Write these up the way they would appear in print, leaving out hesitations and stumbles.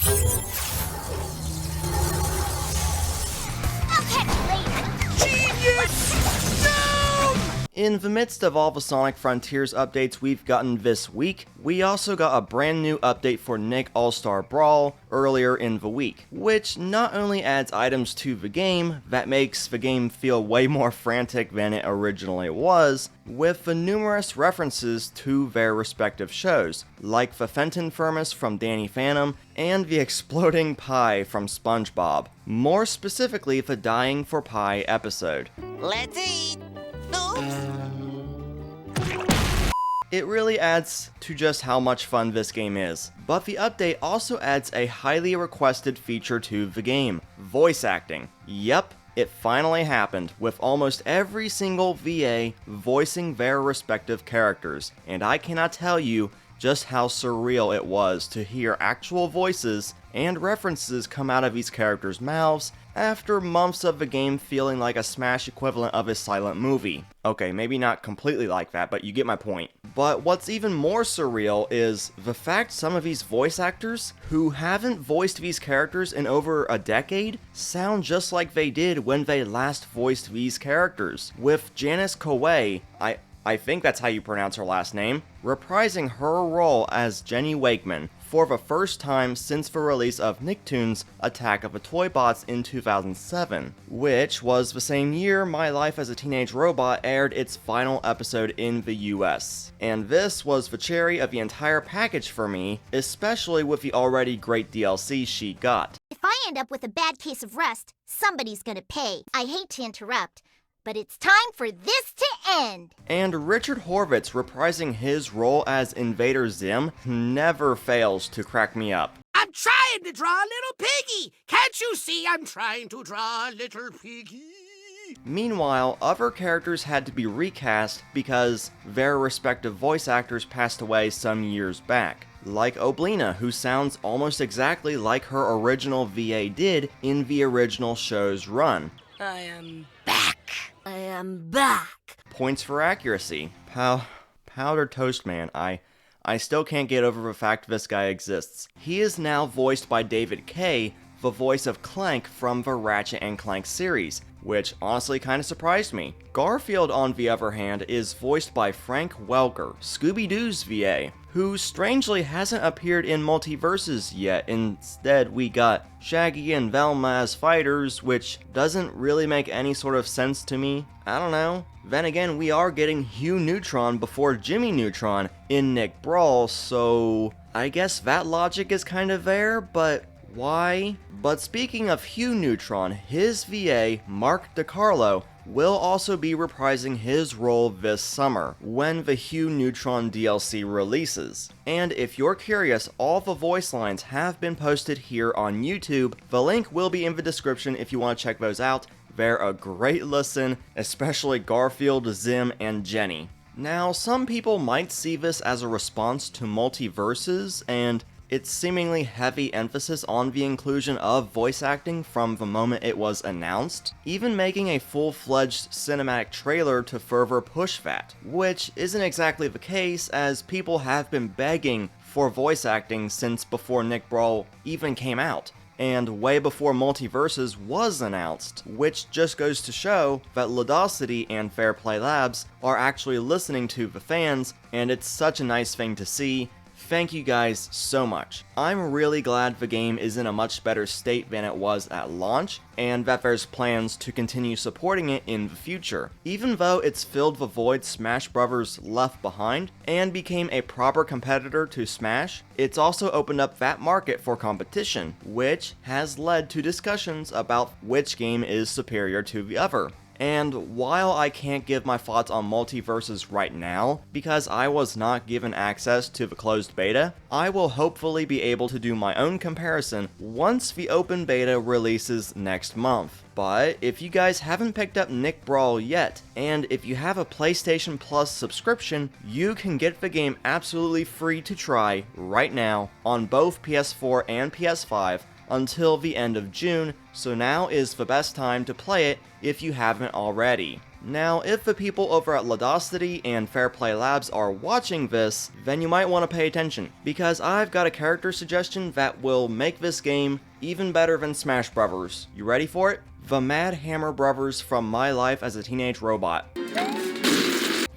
I'll catch you later. Genius! No! In the midst of all the Sonic Frontiers updates we've gotten this week, we also got a brand new update for Nick All-Star Brawl earlier in the week, which not only adds items to the game that makes the game feel way more frantic than it originally was, with the numerous references to their respective shows, like the Fenton Furnace from Danny Phantom and the Exploding Pie from SpongeBob, more specifically the Dying for Pie episode. Let's eat! Oops! It really adds to just how much fun this game is, but the update also adds a highly requested feature to the game, voice acting. Yep, it finally happened, with almost every single VA voicing their respective characters, and I cannot tell you just how surreal it was to hear actual voices and references come out of these characters' mouths after months of the game feeling like a Smash equivalent of a silent movie. Okay, maybe not completely like that, but you get my point. But what's even more surreal is the fact some of these voice actors, who haven't voiced these characters in over a decade, sound just like they did when they last voiced these characters, with Janice Coe, I think that's how you pronounce her last name, reprising her role as Jenny Wakeman for the first time since the release of Nicktoons Attack of the Toybots in 2007, which was the same year My Life as a Teenage Robot aired its final episode in the US. And this was the cherry of the entire package for me, especially with the already great DLC she got. If I end up with a bad case of rust, somebody's gonna pay. I hate to interrupt, but it's time for this to end! And Richard Horvitz reprising his role as Invader Zim never fails to crack me up. I'm trying to draw a little piggy! Can't you see I'm trying to draw a little piggy? Meanwhile, other characters had to be recast because their respective voice actors passed away some years back. Like Oblina, who sounds almost exactly like her original VA did in the original show's run. I am back! I am back! Points for accuracy. Powder Toast Man, I still can't get over the fact this guy exists. He is now voiced by David Kaye, the voice of Clank from the Ratchet & Clank series, which honestly kinda surprised me. Garfield, on the other hand, is voiced by Frank Welker, Scooby-Doo's VA, who strangely hasn't appeared in MultiVersus yet. Instead, we got Shaggy and Velma as fighters, which doesn't really make any sort of sense to me. I don't know. Then again, we are getting Hugh Neutron before Jimmy Neutron in Nick Brawl, so I guess that logic is kind of there, but why? But speaking of Hugh Neutron, his VA, Mark DiCarlo, will also be reprising his role this summer, when the Hugh Neutron DLC releases. And if you're curious, all the voice lines have been posted here on YouTube. The link will be in the description if you want to check those out. They're a great listen, especially Garfield, Zim, and Jenny. Now, some people might see this as a response to MultiVersus, and its seemingly heavy emphasis on the inclusion of voice acting from the moment it was announced, even making a full-fledged cinematic trailer to further push that, which isn't exactly the case, as people have been begging for voice acting since before Nick Brawl even came out, and way before MultiVersus was announced, which just goes to show that Ludosity and Fairplay Labs are actually listening to the fans, and it's such a nice thing to see. Thank you guys so much. I'm really glad the game is in a much better state than it was at launch, and that there's plans to continue supporting it in the future. Even though it's filled the void Smash Bros. Left behind, and became a proper competitor to Smash, it's also opened up that market for competition, which has led to discussions about which game is superior to the other. And while I can't give my thoughts on MultiVersus right now, because I was not given access to the closed beta, I will hopefully be able to do my own comparison once the open beta releases next month. But if you guys haven't picked up Nick Brawl yet, and if you have a PlayStation Plus subscription, you can get the game absolutely free to try right now on both PS4 and PS5 until the end of June, so now is the best time to play it if you haven't already. Now, if the people over at Ludosity and Fair Play Labs are watching this, then you might want to pay attention, because I've got a character suggestion that will make this game even better than Smash Brothers. You ready for it? The Mad Hammer Brothers from My Life as a Teenage Robot.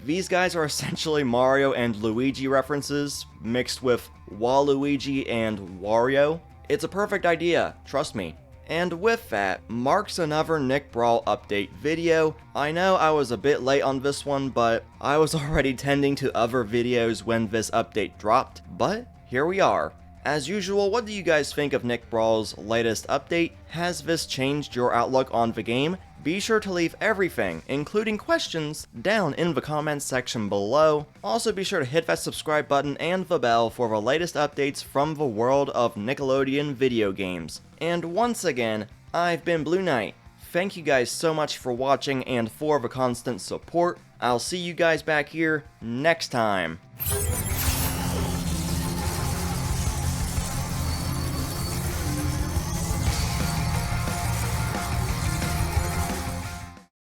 These guys are essentially Mario and Luigi references, mixed with Waluigi and Wario. It's a perfect idea, trust me. And with that, marks another Nick Brawl update video. I know I was a bit late on this one, but I was already tending to other videos when this update dropped, but here we are. As usual, what do you guys think of Nick Brawl's latest update? Has this changed your outlook on the game? Be sure to leave everything, including questions, down in the comments section below. Also be sure to hit that subscribe button and the bell for the latest updates from the world of Nickelodeon video games. And once again, I've been Blue Knight. Thank you guys so much for watching and for the constant support. I'll see you guys back here next time.